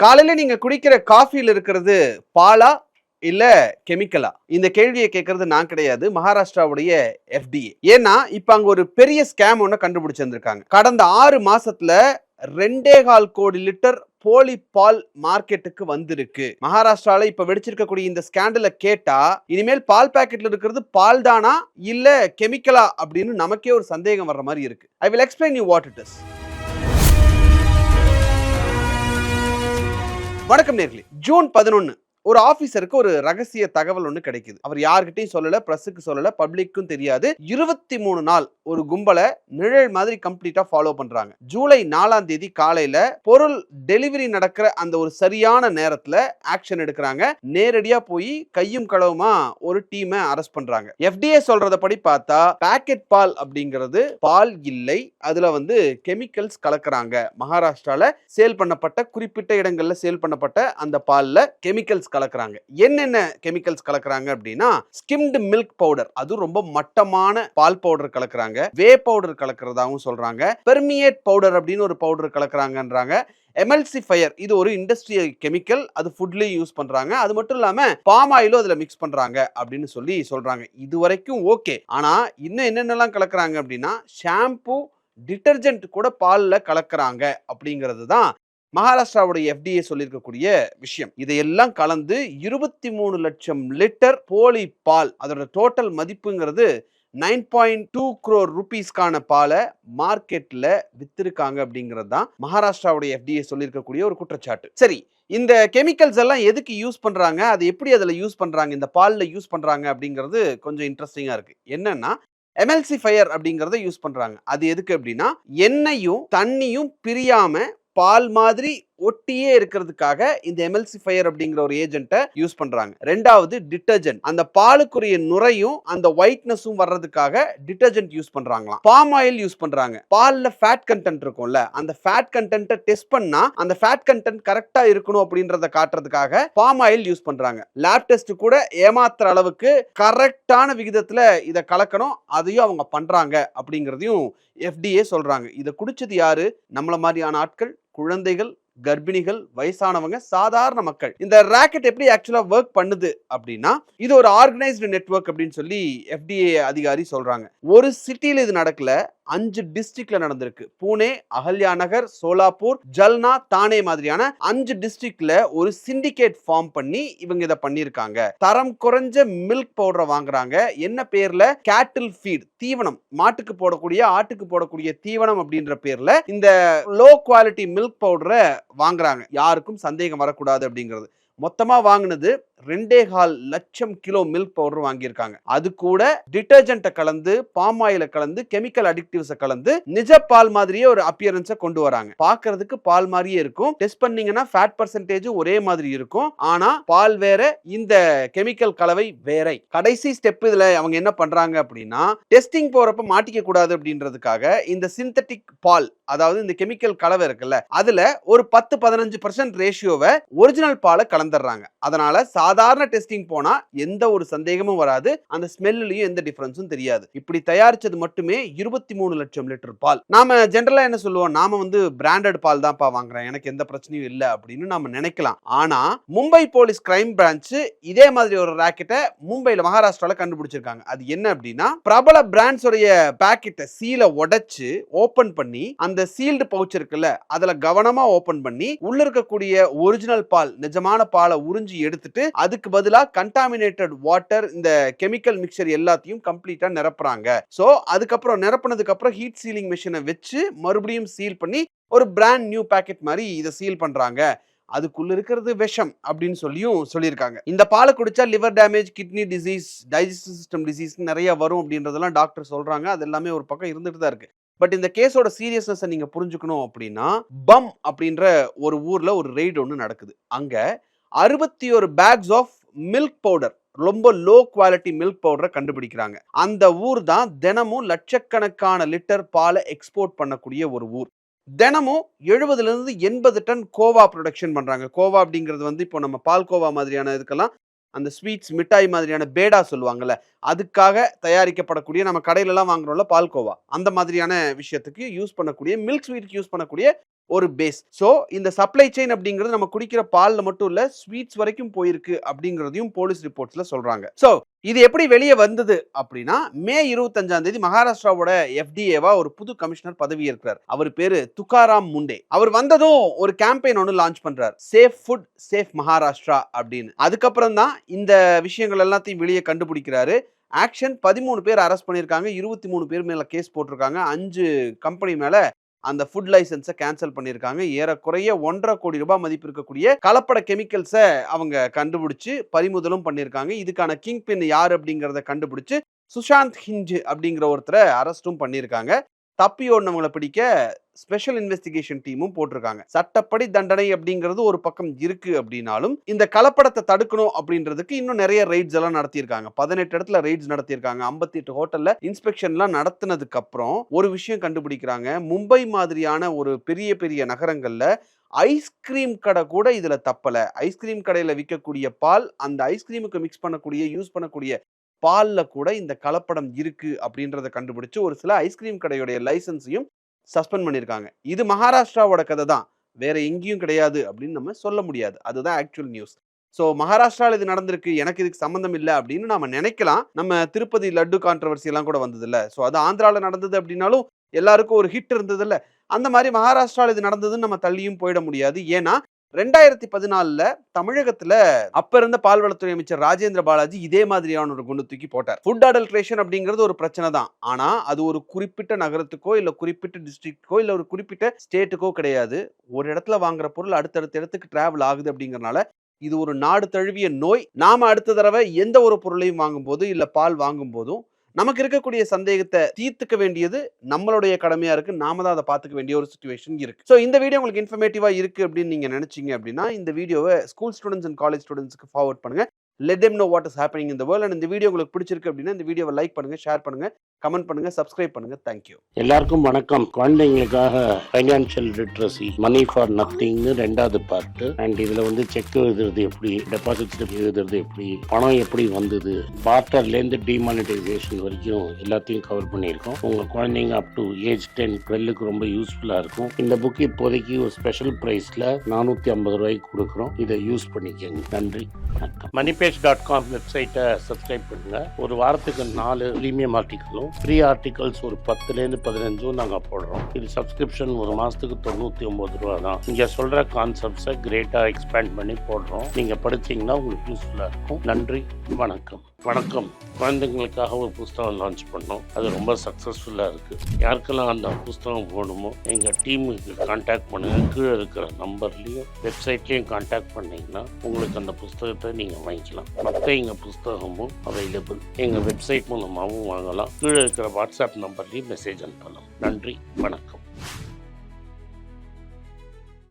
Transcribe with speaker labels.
Speaker 1: காலையில நீங்க குடிக்கிற காஃபில இருக்கிறது பாலா? இல்ல கெமிக்கலா? இந்த கேள்விய கேட்கறது நான் கிடையாது. மகாராஷ்டிராவுடைய FDA. ஏன்னா, இப்ப அங்க ஒரு பெரிய ஸ்கேம் ஒண்ண கண்டுபிடிச்சிருந்திருக்காங்க. கடந்த 6 மாசத்துல 2.25 கோடி லிட்டர் போலி பால் மார்க்கெட்டுக்கு வந்திருக்கு. மகாராஷ்டிரால இப்ப வெடிச்சிருக்கக்கூடிய இந்த ஸ்கேண்டல கேட்டா, இனிமேல் பால் பாக்கெட்ல இருக்கிறது பால் தானா? இல்ல கெமிக்கலா? அப்படின்னு நமக்கே ஒரு சந்தேகம் வர்ற மாரி இருக்கு. I will explain you what it is. வணக்கம் நேர்களே. ஜூன் 11 ஒரு ஆபீசருக்கு ஒரு ரகசிய தகவல் ஒண்ணு கிடைக்குது. அவர் யார்கிட்டயும் சொல்லல, பிரஸ்ஸுக்கு சொல்லல, பப்ளிக்கும் தெரியாது. 23 நாள் ஒரு கும்பல நிழல் மாதிரி கம்ப்ளீட்டா ஃபாலோ பண்றாங்க. ஜூலை 4ஆம் தேதி காலையில பொருள் டெலிவரி நடக்கிற அந்த ஒரு சரியான நேரத்துல ஆக்ஷன் எடுக்கிறாங்க. நேரடியா போய் கையும் களவுமா ஒரு டீமை அரெஸ்ட் பண்றாங்க. FDA சொல்றத படி பார்த்தா பாக்கெட் பால் அப்படிங்கிறது பால் இல்லை, அதுல கெமிக்கல்ஸ் கலக்குறாங்க. மகாராஷ்டிரால சேல் பண்ணப்பட்ட குறிப்பிட்ட இடங்கள்ல சேல் பண்ணப்பட்ட அந்த பால்ல கெமிக்கல்ஸ் கலக்குறாங்க. என்னென்ன கெமிக்கல்ஸ் கலக்குறாங்க அப்படின்னா, ஸ்கிம்டு மில்க் பவுடர், அது ரொம்ப மட்டமான பால் பவுடர் கலக்குறாங்க. வே பவுடர் கலக்குறதாவும் சொல்றாங்க. பெர்மியேட் பவுடர் அப்படின்னு ஒரு பவுடர் கலக்குறாங்கன்றாங்க. எமல்சிஃபயர், இது ஒரு இண்டஸ்ட்ரியல் கெமிக்கல், அது ஃபுட்லயும் யூஸ் பண்றாங்க. அது மட்டும் இல்லாம பாம் ஆயிலும் அதுல மிக்ஸ் பண்றாங்க அப்படின்னு சொல்றாங்க. இது வரைக்கும் ஓகே. ஆனா இன்னும் என்னென்னலாம் கலக்குறாங்க அப்படின்னா, ஷாம்பு, டிட்டர்ஜென்ட் கூட பால்ல கலக்குறாங்க அப்படிங்கிறது தான் மகாராஷ்டிராவுடைய FDA சொல்லியிருக்கக்கூடிய விஷயம். இதையெல்லாம் கலந்து 23 லட்சம் லிட்டர் போலி பால், அதோட டோட்டல் மதிப்புங்கிறது 9.2 crore ரூபீஸ்க்கான பாலை மார்க்கெட்ல வித்திருக்காங்க அப்படிங்கிறது தான் மகாராஷ்டிராவுடைய FDA சொல்லியிருக்கக்கூடிய ஒரு குற்றச்சாட்டு. சரி, இந்த கெமிக்கல்ஸ் எல்லாம் எதுக்கு யூஸ் பண்றாங்க, அது எப்படி அதுல யூஸ் பண்றாங்க, இந்த பால்ல யூஸ் பண்றாங்க அப்படிங்கிறது கொஞ்சம் இன்ட்ரெஸ்டிங்கா இருக்கு. என்னன்னா, எமல்சிஃபயர் அப்படிங்கறத யூஸ் பண்றாங்க. அது எதுக்கு அப்படின்னா, எண்ணெயும் தண்ணியும் பிரியாம பால் மாதிரி ஒட்டியே இருக்கிறதுக்காக இந்த எமல்சிஃபயர் அப்படிங்கிற ஒரு ஏஜென்ட்டை யூஸ் பண்றாங்க. ரெண்டாவது டிட்டர்ஜென்ட், அந்த பாலுக்குரிய நுரையும் அந்த ஒயிட்னஸும் வர்றதுக்காக டிட்டர்ஜென்ட் யூஸ் பண்றாங்களாம். பாம் ஆயில் யூஸ் பண்றாங்க. பால்ல ஃபேட் கண்டென்ட் இருக்கும்ல, அந்த ஃபேட் கண்டென்ட்டை டெஸ்ட் பண்ணா அந்த ஃபேட் கண்டென்ட் கரெக்டா இருக்கணும் அப்படின்றத காட்டுறதுக்காக பாம் ஆயில் யூஸ் பண்றாங்க. லேப் டெஸ்ட் கூட ஏமாத்துற அளவுக்கு கரெக்டான விகிதத்துல இத கலக்கணும், அதையும் அவங்க பண்றாங்க அப்படிங்கிறதையும் FDA சொல்றாங்க. இத குடிச்சது யாரு? நம்மள மாதிரியான ஆட்கள், குழந்தைகள், கர்ப்பிணிகள், வயசானவங்க, சாதாரண மக்கள். இந்த ராக்கெட் எப்படி ஆக்சுவலா ஒர்க் பண்ணுது அப்படின்னா, இது ஒரு ஆர்கனைஸ்டு நெட்வொர்க் அப்படின்னு சொல்லி FDA அதிகாரி சொல்றாங்க. ஒரு சிட்டில இது நடக்கல, 5 டிஸ்ட்ரிக்ட்ல நடந்திருக்கு. பூனே, அகல்யா நகர், சோலாப்பூர், ஜல்னா, தானே மாதிரியான 5 டிஸ்ட்ரிக்ட்ல ஒரு சிண்டிகேட் ஃபார்ம் பண்ணி இவங்க இத பண்ணிருக்காங்க. தரம் குறைஞ்ச மில்க் பவுடரை வாங்குறாங்க. என்ன பேர்ல? கேட்டில் ஃபீட், தீவனம், மாட்டுக்கு போடக்கூடிய, ஆட்டுக்கு போடக்கூடிய தீவனம் அப்படின்ற பேர்ல இந்த லோ குவாலிட்டி மில்க் பவுடரை வாங்குறாங்க. யாருக்கும் சந்தேகம் வரக்கூடாது அப்படிங்கிறது. மொத்தமா வாங்கினது 2.25 லட்சம் கிலோ மில்க் பவுடர் வாங்கியிருக்காங்க. அது கூட டிட்டர்ஜென்ட்டை கலந்து, பாம் ஆயில கலந்து, கெமிக்கல் அடிக்டிவ்ஸை கலந்து நிஜ பால் மாதிரியே ஒரு அப்பியரன்ஸை கொண்டு வராங்க. பார்க்கிறதுக்கு பால் மாதிரியே இருக்கும். டெஸ்ட் பண்ணீங்கன்னா ஃபேட் பர்சன்டேஜ் ஒரே மாதிரி இருக்கும். ஆனா பால் வேற, இந்த கெமிக்கல் கலவை வேற. கடைசி ஸ்டெப் இதுல அவங்க என்ன பண்றாங்க அப்படின்னா, டெஸ்டிங் போறப்ப மாட்டிக்க கூடாது அப்படின்றதுக்காக இந்த சிந்தட்டிக் பால், அதாவது இந்த கெமிக்கல் கலவை இருக்குல்ல, அதுல ஒரு 10-15% ரேஷியோவை ஒரிஜினல் பாலை கலந்துடுறாங்க. அதனால சாதாரண டெஸ்டிங் போனா எந்த ஒரு சந்தேகமும் வராது, அந்த ஸ்மெல்லையும் எந்த டிஃபரன்ஸும் தெரியாது. இப்படி தயாரிச்சது மட்டுமே 23 லட்சம் லிட்டர் பால். நாம ஜெனரலா என்ன சொல்லுவோம், நாம பிராண்டட் பால் தான்ப்பா வாங்குறேன், எனக்கு எந்த பிரச்சனையும் இல்லை அப்படின்னு நாம நினைக்கலாம். ஆனா மும்பை போலீஸ் கிரைம் பிரான்ச் இதே மாதிரி ஒரு ராக்கெட்டை மும்பைல, மகாராஷ்டிரால கண்டுபிடிச்சிருக்காங்க. அது என்ன அப்படின்னா, பிரபல பிராண்ட்ஸ் உடைய பாக்கெட்டை சீலை உடைச்சு ஓபன் பண்ணி, அந்த சீல்டு பவுச் இருக்குல்ல, அதுல கவனமா ஓபன் பண்ணி உள்ள இருக்கக்கூடிய ஒரிஜினல் பால், நிஜமான பாலை உறிஞ்சி எடுத்துட்டு அதுக்கு பதிலா கண்டாமினேட்டட் வாட்டர், இந்த கெமிக்கல் மிக்சர் எல்லாத்தையும் கம்ப்ளீட்டா நிரப்புறாங்க. சோ அதுக்கப்புறம் நிரப்புனதுக்கு அப்புறம் ஹீட் சீலிங் மெஷினை வச்சு மறுபடியும் சீல் பண்ணி ஒரு பிராண்ட் நியூ பாக்கெட் மாதிரி இதை சீல் பண்றாங்க. அதுக்குள்ள இருக்கிறது விஷம் அப்படின்னு சொல்லியிருக்காங்க. இந்த பாலை குடிச்சா liver damage, kidney disease, digestive system disease நிறைய வரும் அப்படின்றதெல்லாம் டாக்டர் சொல்றாங்க. அது எல்லாமே ஒரு பக்கம் இருந்துட்டு தான் இருக்கு. பட் இந்த கேஸோட சீரியஸ்னஸ் நீங்க புரிஞ்சுக்கணும் அப்படின்னா, பம் அப்படின்ற ஒரு ஊர்ல ஒரு ரெய்டு ஒன்று நடக்குது. அங்க 61 பேக்ஸ் ஆஃப் மில்க் பவுடர், ரொம்ப லோ குவாலிட்டி மில்க் பவுடரை கண்டுபிடிக்கிறாங்க. அந்த ஊர் தான் தினமும் லட்சக்கணக்கான லிட்டர் பாலை எக்ஸ்போர்ட் பண்ணக்கூடிய ஒரு ஊர். தினமும் 70 இருந்து 80 டன் கோவா ப்ரொடக்ஷன் பண்றாங்க. கோவா அப்படிங்கிறது இப்போ நம்ம பால் கோவா மாதிரியான இதுக்கெல்லாம் அந்த ஸ்வீட்ஸ், மிட்டாய் மாதிரியான பேடா சொல்லுவாங்கல்ல, அதுக்காக தயாரிக்கப்படக்கூடிய, நம்ம கடையில எல்லாம் வாங்குறோம்ல பால்கோவா, அந்த மாதிரியான விஷயத்துக்கு யூஸ் பண்ணக்கூடிய, மில்க் ஸ்வீட்டுக்கு யூஸ் பண்ணக்கூடிய ஒரு பேஸ். ஸோ இந்த சப்ளை செயின் அப்படிங்கிறது நம்ம குடிக்கிற பால்ல மட்டும் இல்ல, ஸ்வீட்ஸ் வரைக்கும் போயிருக்கு அப்படிங்கிறதையும் போலீஸ் ரிப்போர்ட்ஸ்ல சொல்றாங்க. ஸோ இது எப்படி வெளியே வந்தது அப்படின்னா, மே 25ஆம் தேதி மகாராஷ்டிராவோட எஃப்டிஏவா ஒரு புது கமிஷனர் பதவி ஏற்கிறார். அவர் பேரு துக்காராம் முண்டே. அவர் வந்ததும் ஒரு கேம்பெயின் ஒன்று லான்ச் பண்றார். சேஃப் ஃபுட் சேஃப் மகாராஷ்டிரா அப்படின்னு. அதுக்கப்புறம் தான் இந்த விஷயங்கள் எல்லாத்தையும் வெளியே கண்டுபிடிக்கிறாரு. ஆக்ஷன் 13 பேர் அரெஸ்ட் பண்ணியிருக்காங்க. 23 பேர் மேல கேஸ் போட்டிருக்காங்க. 5 கம்பெனி மேல அந்த ஃபுட் லைசன்ஸை கேன்சல் பண்ணியிருக்காங்க. ஏறக்குறைய 1.5 கோடி ரூபாய் மதிப்பு இருக்கக்கூடிய கலப்பட கெமிக்கல்ஸை அவங்க கண்டுபிடிச்சு பறிமுதலும் பண்ணியிருக்காங்க. இதுக்கான கிங் பின் யார் அப்படிங்கிறத கண்டுபிடிச்சு சுஷாந்த் ஹிஞ்ச் அப்படிங்கிற ஒருத்தரை அரெஸ்டும் பண்ணியிருக்காங்க. தப்பி ஓடினவங்களை பிடிக்க ஸ்பெஷல் இன்வெஸ்டிகேஷன் டீமும் போட்டிருக்காங்க. சட்டப்படி தண்டனை அப்படிங்கிறது ஒரு பக்கம் இருக்கு அப்படின்னாலும் இந்த கலப்படத்தை தடுக்கணும் அப்படின்றதுக்கு இன்னும் நிறைய ரெய்ட்ஸ் எல்லாம் நடத்தியிருக்காங்க. 18 இடத்துல ரெய்ட்ஸ் நடத்தியிருக்காங்க. 58 ஹோட்டல்ல இன்ஸ்பெக்ஷன்லாம் நடத்தினதுக்கு அப்புறம் ஒரு விஷயம் கண்டுபிடிக்கிறாங்க. மும்பை மாதிரியான ஒரு பெரிய பெரிய நகரங்கள்ல ஐஸ்கிரீம் கடை கூட இதுல தப்பல. ஐஸ்கிரீம் கடையில விற்கக்கூடிய பால், அந்த ஐஸ்கிரீமுக்கு மிக்ஸ் பண்ணக்கூடிய யூஸ் பண்ணக்கூடிய பால்ல கூட இந்த கலப்படம் இருக்கு அப்படின்றத கண்டுபிடிச்சு ஒரு சில ஐஸ்கிரீம் கடையுடைய லைசன்ஸையும் சஸ்பெண்ட் பண்ணியிருக்காங்க. இது மகாராஷ்டிராவோட கதை தான், வேற எங்கேயும் கிடையாது அப்படின்னு நம்ம சொல்ல முடியாது. அதுதான் ஆக்சுவல் நியூஸ். ஸோ மகாராஷ்டிராவில் இது நடந்திருக்கு, எனக்கு இதுக்கு சம்மந்தம் இல்லை அப்படின்னு நம்ம நினைக்கலாம். நம்ம திருப்பதி லட்டு கான்ட்ரவர்சி எல்லாம் கூட வந்தது இல்லை, ஸோ அது ஆந்திராவில் நடந்தது அப்படின்னாலும் எல்லாருக்கும் ஒரு ஹிட் இருந்தது இல்லை. அந்த மாதிரி மகாராஷ்டிராவில் இது நடந்ததுன்னு நம்ம தள்ளியும் போயிட முடியாது. ஏன்னா 2014 தமிழகத்துல அப்ப இருந்த பால்வளத்துறை அமைச்சர் ராஜேந்திர பாலாஜி இதே மாதிரியான ஒரு குண்டு தூக்கி போட்டார். ஃபுட் அடல்ட்ரேஷன் அப்படிங்கிறது ஒரு பிரச்சனை தான். ஆனா அது ஒரு குறிப்பிட்ட நகரத்துக்கோ இல்ல குறிப்பிட்ட டிஸ்ட்ரிக்ட்கோ இல்ல ஒரு குறிப்பிட்ட ஸ்டேட்டுக்கோ கிடையாது. ஒரு இடத்துல வாங்குற பொருள் அடுத்தடுத்த இடத்துக்கு டிராவல் ஆகுது அப்படிங்கறனால இது ஒரு நாடு தழுவிய நோய். நாம அடுத்த தடவை எந்த ஒரு பொருளையும் வாங்கும் போது இல்ல பால் வாங்கும் போதும் நமக்கு இருக்கக்கூடிய சந்தேகத்தை தீர்த்துக்க வேண்டியது நம்மளுடைய கடமையா இருக்கு. நாம தான் அதை பார்த்துக்க வேண்டிய ஒரு சிச்சுவேஷன் இருக்கு. ஸோ இந்த வீடியோ உங்களுக்கு இன்ஃபர்மேட்டிவா இருக்கு அப்படின்னு நீங்க நினைச்சீங்க அப்படின்னா இந்த வீடியோவை ஸ்கூல் ஸ்டூடெண்ட்ஸ் அண்ட் காலேஜ் ஸ்டூடெண்ட்ஸ்க்கு ஃபார்வர்ட் பண்ணுங்க. Let them know what is happening in the world. And இந்த வீடியோ உங்களுக்கு பிடிச்சிருக்கு அப்படின்னா இந்த வீடியோவை லைக் பண்ணுங்க, ஷேர் பண்ணுங்க, கமெண்ட் பண்ணுங்க, சப்ஸ்கிரைப் பண்ணுங்க. தேங்க்யூ.
Speaker 2: எல்லாருக்கும் வணக்கம். குழந்தைங்களுக்காக ஃபைனான்சியல் லிட்ரஸி மணி ஃபார் நத்திங்னு 2வது பார்ட். அண்ட் இதுல செக் எழுதுறது எப்படி, டெபாசிட் ஸ்லிப் எழுதுறது எப்படி, பணம் எப்படி வந்தது, பார்ட்டர்லேருந்து டிமானிட்டைசேஷன் வரைக்கும் எல்லாத்தையும் கவர் பண்ணியிருக்கோம். உங்க குழந்தைங்க அப் டு ஏஜ் 10, 12க்கு ரொம்ப யூஸ்ஃபுல்லா இருக்கும். இந்த புக் இப்போதைக்கு ஒரு ஸ்பெஷல் பிரைஸ்ல 450 ரூபாய்க்கு கொடுக்குறோம். இதை யூஸ் பண்ணிக்கங்க. நன்றி, வணக்கம். moneypage.com வெப்சைட்டை சப்ஸ்கிரைப் பண்ணுங்க. ஒரு வாரத்துக்கு 4 ப்ரீமியம் ஆர்டிக்கலும் ஃப்ரீ ஆர்டிகல்ஸ் ஒரு 10லேருந்து 15 நாங்கள் போடுறோம். இது சப்ஸ்கிரிப்ஷன் ஒரு மாதத்துக்கு 99 ரூபா தான். இங்கே சொல்கிற கான்செப்ட்ஸை கிரேட்டாக எக்ஸ்பேண்ட் பண்ணி போடுறோம். நீங்கள் படிச்சிங்கன்னா உங்களுக்கு யூஸ்ஃபுல்லாக இருக்கும். நன்றி, வணக்கம். வணக்கம். குழந்தைங்களுக்காக ஒரு புஸ்தகம் லான்ச் பண்ணோம். அது ரொம்ப சக்ஸஸ்ஃபுல்லாக இருக்குது. யாருக்கெல்லாம் அந்த புஸ்தகம் போகணுமோ எங்கள் டீமுக்கு கான்டாக்ட் பண்ணுங்கள். கீழே இருக்கிற நம்பர்லேயும் வெப்சைட்லேயும் கான்டாக்ட் பண்ணிங்கன்னா உங்களுக்கு அந்த புஸ்தகத்தை நீங்கள் வாங்கிக்கலாம். மற்ற எங்கள் புஸ்தகமும் அவைலபிள். எங்கள் வெப்சைட் மூலமாகவும் வாங்கலாம். கீழே இருக்கிற வாட்ஸ்அப் நம்பர்லேயும் மெசேஜ் அனுப்பலாம். நன்றி, வணக்கம்.